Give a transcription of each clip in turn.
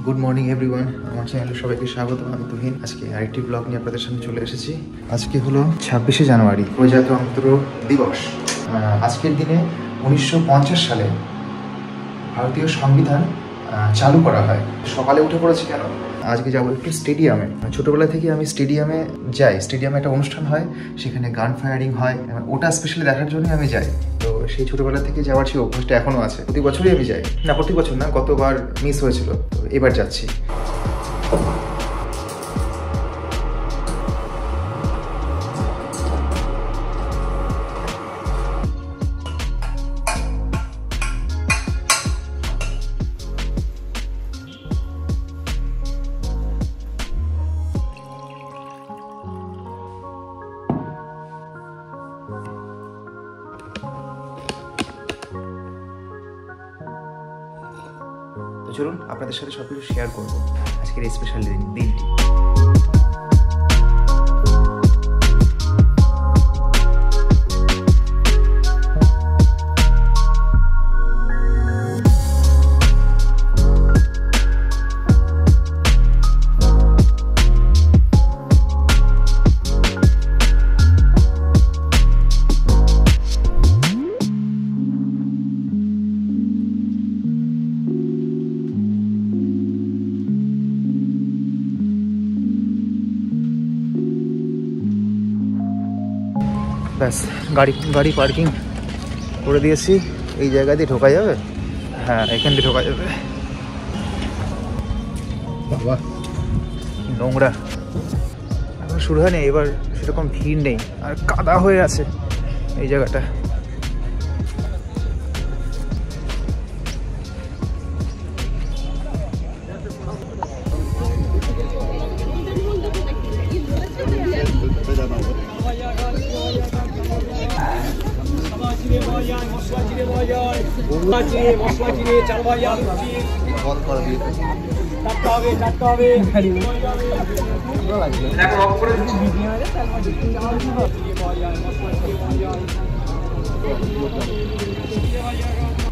Good morning everyone, আমার চ্যানেলে সবাইকে স্বাগত। আমি তুহিন। আজকে আরেকটি ব্লগ নিয়ে আপনাদের সামনে চলে এসেছি। আজকে হলো 26শে জানুয়ারি, প্রজাতন্ত্র দিবস। আজকের দিনে 1950 সালে ভারতীয় সংবিধান চালু করা হয়। সকালে উঠে পড়েছি কেন, আজকে যাবো একটু স্টেডিয়ামে। ছোটোবেলা থেকে আমি স্টেডিয়ামে যাই। স্টেডিয়ামে একটা অনুষ্ঠান হয়, সেখানে গান ফায়ারিং হয়, ওটা স্পেশালি দেখার জন্যই আমি যাই। তো সেই ছোটোবেলা থেকে যাওয়ার সেই অভ্যাসটা এখনও আছে। প্রতি বছরই আমি যাই, না প্রতি বছর না, গতবার মিস হয়েছিল, তো এবার যাচ্ছি। চলুন আপনাদের সাথে সব কিছু শেয়ার করবো আজকের এই স্পেশাল দিনটি। ব্যাস, গাড়ি পার্কিং করে দিয়েছি। এই জায়গা দিয়ে ঢোকা যাবে? হ্যাঁ, এখান দিয়ে ঢোকা যাবে। বাবা নোংরা, এখন শুরু হয়নি, এবার সেরকম ভিড় নেই, আর কাদা হয়ে আছে এই জায়গাটা।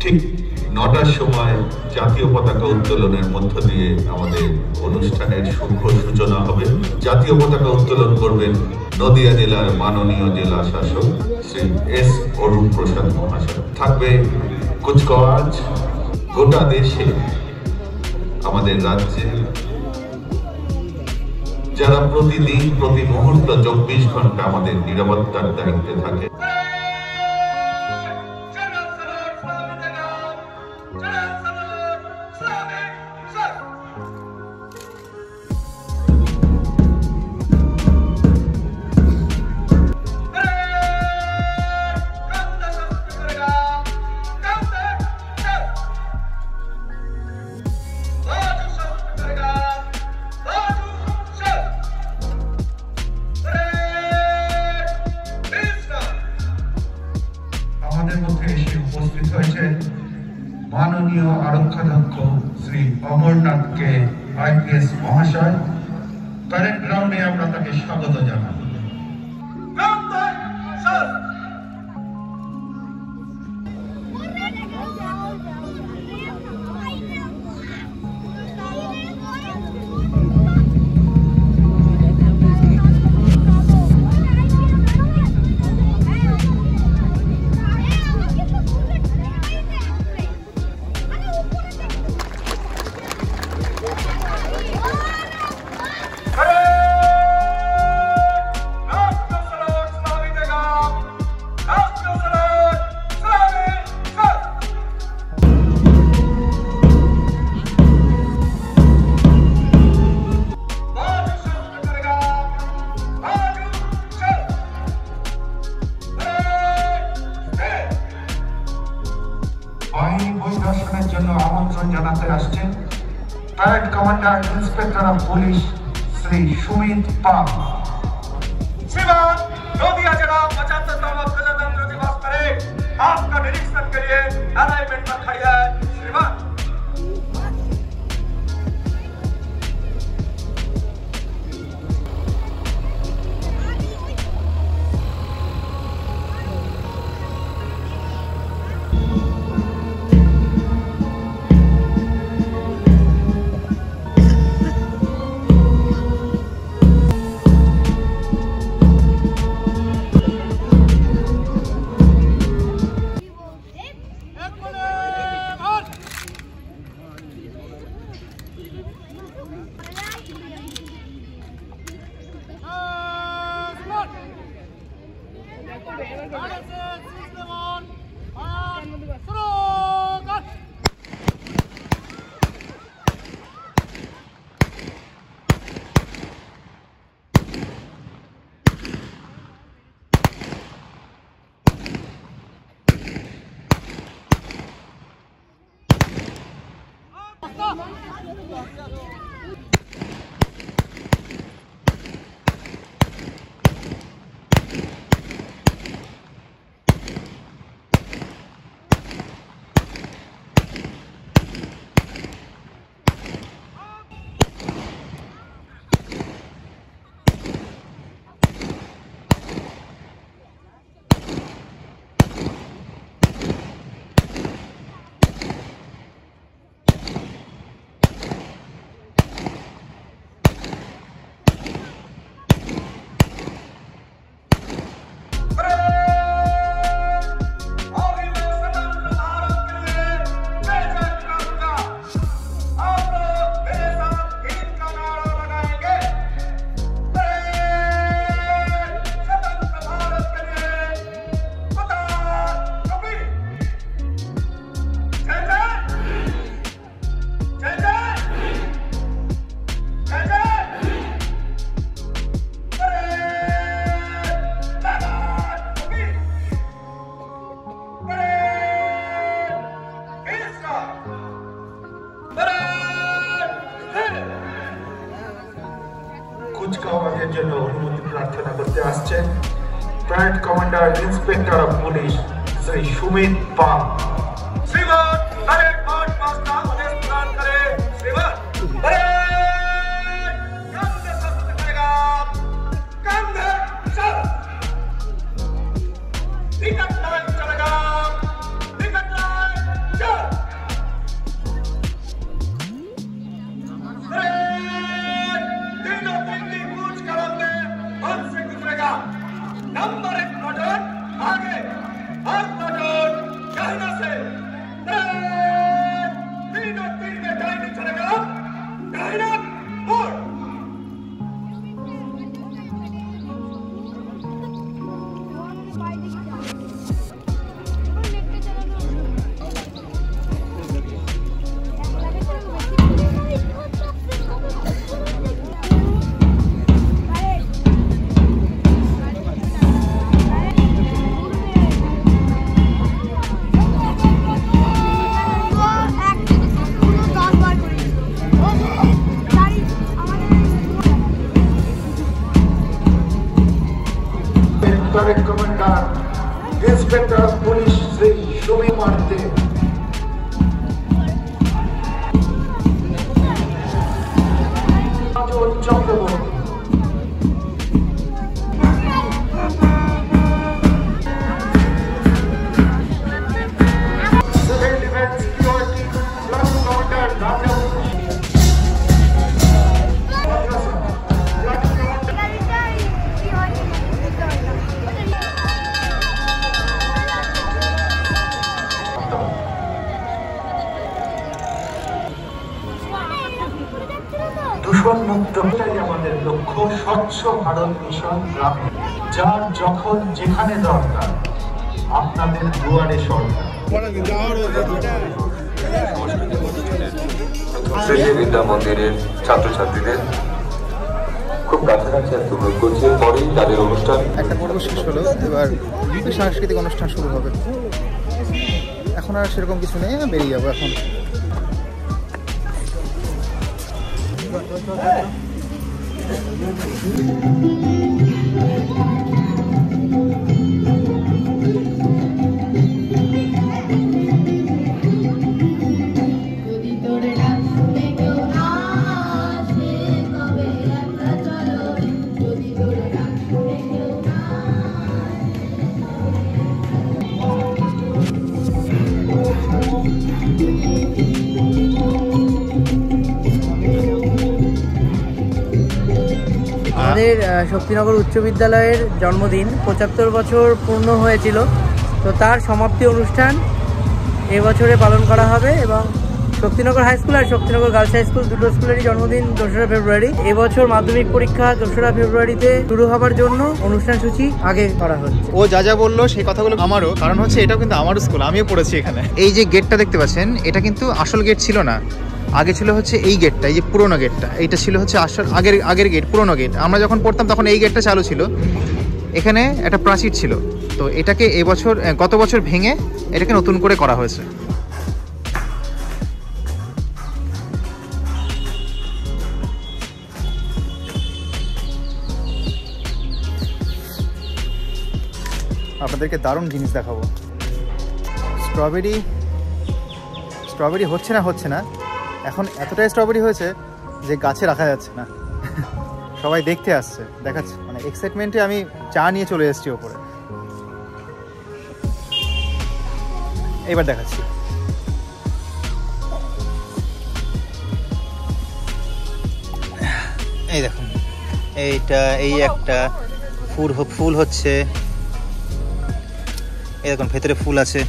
ঠিক 9টার সময় জাতীয় পতাকা উত্তোলনের মধ্য দিয়ে আমাদের অনুষ্ঠানের শুভ সূচনা হবে। জাতীয় পতাকা উত্তোলন করবেন নদিয়া জেলার মাননীয় জেলা শাসক শ্রী এস অরূপ প্রসাদ মহাশয়। থাকবে কুচকাওয়াজ। গোটা দেশে, আমাদের রাজ্যে যারা প্রতিদিন প্রতি মুহূর্ত 24 ঘন্টা আমাদের নিরাপত্তার দায়িত্বে থাকে, উপস্থিত হয়েছে মাননীয় আরক্ষাধ্যক্ষ শ্রী অমরনাথকে আইপিএস মহাশয়। প্যারেড গ্রাউন্ডে আমরা তাকে স্বাগত জানাই। বাহিনী পরিদর্শনের জন্য আমন্ত্রণ জানাতে আসছেন parade commander inspector of police Shri Sumit Pal. श्रीमान, नदिया जिला 75वां प्रजातंत्र दिवस परेड आपका निरीक्षण के लिए अलाइनमेंट पर खड़ी है। श्रीमान, কুচকাওয়াজের জন্য অনুমতি প্রার্থনা করতে আসছেন parade commander inspector of police Shri Sumit Pal. শ্রীমান প্যারেড মাঠ মাস্টার আদেশ প্রদান করে। শ্রীমান প্যারেড কাঁধে সাথে করেगा কাঁধে সর টিকট লাइन चलेगा टिकट लाइन चल। नंबर 1 प्लाटून आगे, हर प्लाटून दाहिना से। 3 और 3 में दाहिने चलेगा, दाहिना मोड़। Parade commander inspector of police Shri Sumit मानते Chakraborty civil defence security plus commander Raja দূষণ মুক্ত এটাই আমাদের লক্ষ্য। স্বচ্ছ ভারত মিশন গ্রামে যার যখন যেখানে দরকার আপনাদের দুয়ারে সরকার। বিদ্যা মন্দিরের ছাত্রছাত্রীদের খুব কাছাকাছি আত্মপ্রয়োগ করছে। পরেই তাদের অনুষ্ঠান একটা পর্ব শেষ হলো, এবার সাংস্কৃতিক অনুষ্ঠান শুরু হবে। এখন আর সেরকম কিছু নেই, বেরিয়ে যাবো এখন। আমাদের শক্তিনগর উচ্চ বিদ্যালয়ের জন্মদিন ৭৫ বছর পূর্ণ হয়েছিল, তো তার সমাপ্তি অনুষ্ঠান এবছরে পালন করা হবে এবং শক্তিনগর হাই স্কুল আর শক্তিনগর গার্লস হাই স্কুল দুটো স্কুলেরই জন্মদিন 2রা ফেব্রুয়ারি। এবছর মাধ্যমিক পরীক্ষা 2রা ফেব্রুয়ারিতে শুরু হবার জন্য অনুষ্ঠান সূচি আগে করা হচ্ছে। ও যা যা বললো সেই কথাগুলো আমারও, কারণ হচ্ছে এটাও কিন্তু আমারও স্কুল, আমিও পড়েছি এখানে। এই যে গেটটা দেখতে পাচ্ছেন, এটা কিন্তু আসল গেট ছিল না, আগে ছিল হচ্ছে এই গেটটা, এই যে পুরোনো গেটটা, এইটা ছিল হচ্ছে আসল আগের গেট, পুরোনো গেট। আমরা যখন পড়তাম তখন এই গেটটা চালু ছিল, এখানে একটা প্রাচীর ছিল, তো এটাকে গত বছর ভেঙে এটাকে নতুন করে করা হয়েছে। আপনাদেরকে দারুণ জিনিস দেখাবো। স্ট্রবেরি হচ্ছে না, এখন এতটাই স্ট্রবেরি হয়েছে যে গাছে রাখা যাচ্ছে না। সবাই দেখতে আসছে, দেখাচ্ছে, মানে এক্সাইটমেন্টে আমি চা নিয়ে চলে এসেছি ওপরে। এবার দেখাচ্ছি। এই দেখুন, এই একটা ফুল হচ্ছে, এই দেখুন ভেতরে ফুল আছে।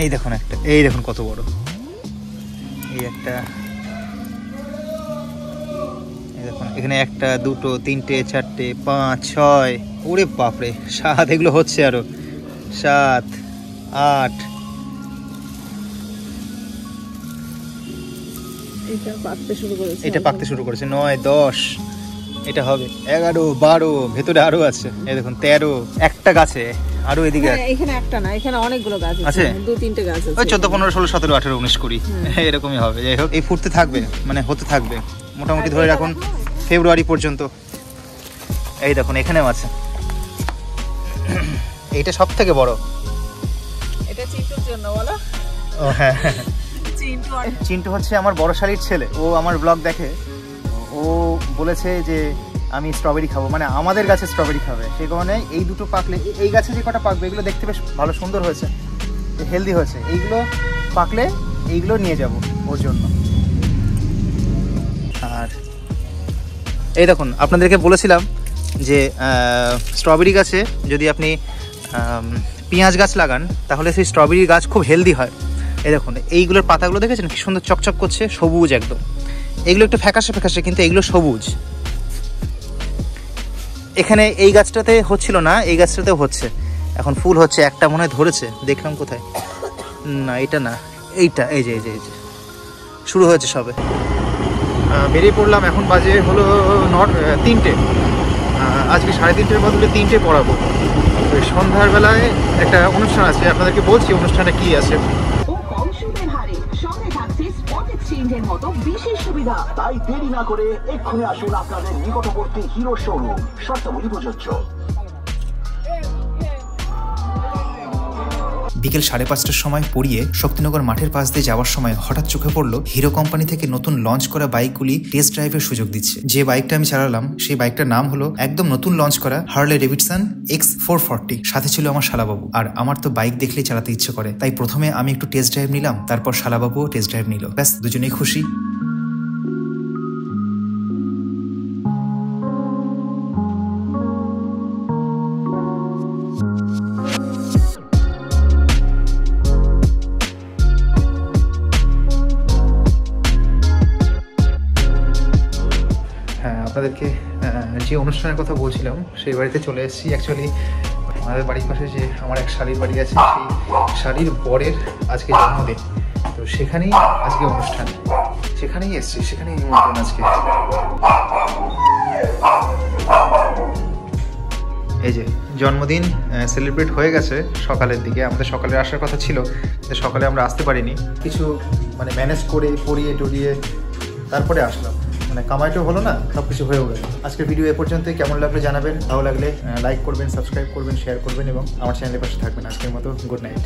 এই দেখুন এই দেখুন কত বড়, এই দেখুন এখানে 1 2 3 4 5 6, ওরে বাপরে 7, এগুলো হচ্ছে আরো 7 8, এটা পাকতে শুরু করেছে 9 10, এটা হবে 11 12, ভেতরে আরো আছে, এই দেখুন 13, একটা গাছে আরো এদিকে এখানে একটা না, এখানে অনেকগুলো গাছ আছে, 2-3টে গাছ আছে, ওই 14 15 16 17 18 19 20 এরকমই হবে। যাই হোক, এই ফুটতে থাকবে, মানে হতে থাকবে মোটামুটি ধরে রাখুন ফেব্রুয়ারি পর্যন্ত। এই দেখুন এখানেও আছে, এইটা সব থেকে বড়। এটা চিন্টুর জন্য বলো। ও হ্যাঁ, চিন্টু হচ্ছে আমার বড় শালির ছেলে, ও আমার ব্লগ দেখে, ও বলেছে যে আমি স্ট্রবেরি খাবো, মানে আমাদের গাছে স্ট্রবেরি খাবে, সেই কারণে এই দুটো পাকলে, এই গাছে যে কটা পাকবে এগুলো দেখতে বেশ ভালো সুন্দর হয়েছে, হেলদি হয়েছে, এইগুলো পাকলে এইগুলো নিয়ে যাব ওর জন্য। আর এই দেখুন, আপনাদেরকে বলেছিলাম যে স্ট্রবেরি গাছে যদি আপনি পেঁয়াজ গাছ লাগান তাহলে সেই স্ট্রবেরি গাছ খুব হেলদি হয়। এই দেখুন এইগুলোর পাতাগুলো দেখেছেন কি সুন্দর চকচক করছে, সবুজ একদম। এগুলো একটু ফ্যাকাশে কিন্তু এগুলো সবুজ। এখানে এই গাছটাতে হচ্ছিল না, এই গাছটাতেও হচ্ছে, এখন ফুল হচ্ছে, একটা মনে হয় ধরেছে, দেখলাম কোথায়, না এটা না, এইটা, এই যে শুরু হয়েছে সবে। বেরিয়ে পড়লাম, এখন বাজে হলো 3টে, আজকে 3:30-এর বদলে 3টে পড়াবো। সন্ধ্যার বেলায় একটা অনুষ্ঠান আছে, আপনাদেরকে বলছি অনুষ্ঠানটা কি আছে। বিশেষ সুবিধা, তাই দেরি না করে এক্ষুনি আসুন আপনাদের নিকটবর্তী হিরো শোরুম, শর্তাবলী প্রযোজ্য। বিকেল 5:30টার সময় পড়িয়ে শক্তিনগর মাঠের পাশ দিয়ে যাওয়ার সময় হঠাৎ চোখে পড়লো হিরো কোম্পানি থেকে নতুন লঞ্চ করা বাইকগুলি টেস্ট ড্রাইভের সুযোগ দিচ্ছে। যে বাইকটা আমি চালালাম সেই বাইকটার নাম হলো একদম নতুন লঞ্চ করা হার্লে ডেভিডসন X440। সাথে ছিল আমার শালাবাবু, আর আমার তো বাইক দেখলেই চালাতে ইচ্ছে করে, তাই প্রথমে আমি একটু টেস্ট ড্রাইভ নিলাম, তারপর শালাবাবুও টেস্ট ড্রাইভ নিল, ব্যাস দুজনেই খুশি। আপনাদেরকে যে অনুষ্ঠানের কথা বলছিলাম সেই বাড়িতে চলে এসেছি। অ্যাকচুয়ালি আমাদের বাড়ির পাশে যে আমার এক শালির বাড়ি আছে, সেই শালির বরের আজকে জন্মদিন, তো সেখানেই আজকে অনুষ্ঠান, সেখানেই এসেছি, সেখানেই নিমন্ত্রণ আজকে। এই যে জন্মদিন সেলিব্রেট হয়ে গেছে সকালের দিকে, আমাদের সকালে আসার কথা ছিল, সকালে আমরা আসতে পারিনি, কিছু মানে ম্যানেজ করে পড়িয়ে টড়িয়ে তারপরে আসলাম, মানে কামাইটাও হলো না, সব কিছু হয়েও গেল। আজকের ভিডিও এ পর্যন্তই, কেমন লাগলো জানাবেন, ভালো লাগলে লাইক করবেন, সাবস্ক্রাইব করবেন, শেয়ার করবেন এবং আমার চ্যানেলের পাশে থাকবেন। আজকের মতো গুড নাইট।